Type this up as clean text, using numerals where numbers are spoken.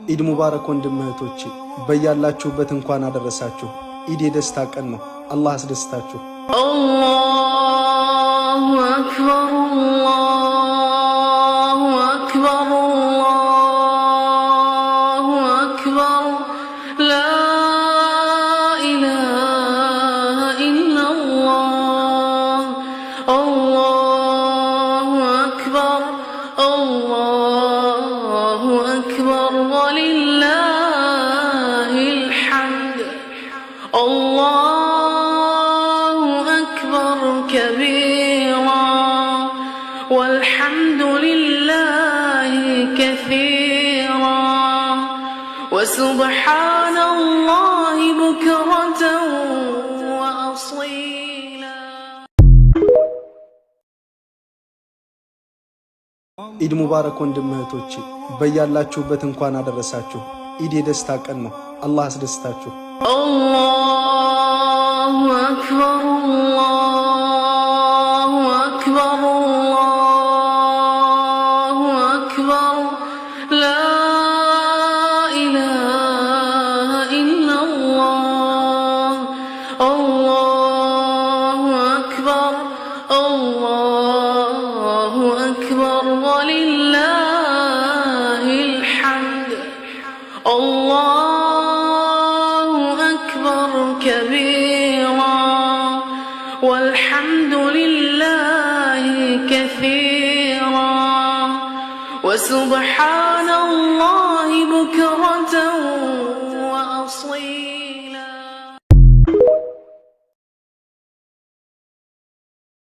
ኢድ ሙባረክ ወንድም እህቶቼ፣ በያላችሁበት እንኳን አደረሳችሁ። ኢድ የደስታ ቀን ነው። አላህ አስደስታችሁ። አላሁ አክበር አላሁ አክበር አላሁ አክበር ላ ኢላሃ ኢለላህ አላሁ አክበር አላሁ አክበር ወሊላሂል ሐምድ الله أكبر كبيرا والحمد لله كثيرا وسبحان الله بكرة وأصيلا ኢድ ሙባረክ ወንድም እህቶቼ፣ በያላችሁበት እንኳን አደረሳችሁ። ኢድ የደስታ ቀን ነው። አላህ አስደስታችሁ። الله أكبر الله أكبر الله أكبر لا إله إلا الله الله أكبر الله أكبر ولله الحمد الله أكبر كبيرا والحمد لله كثيرا وسبحان الله بكرة وأصيلا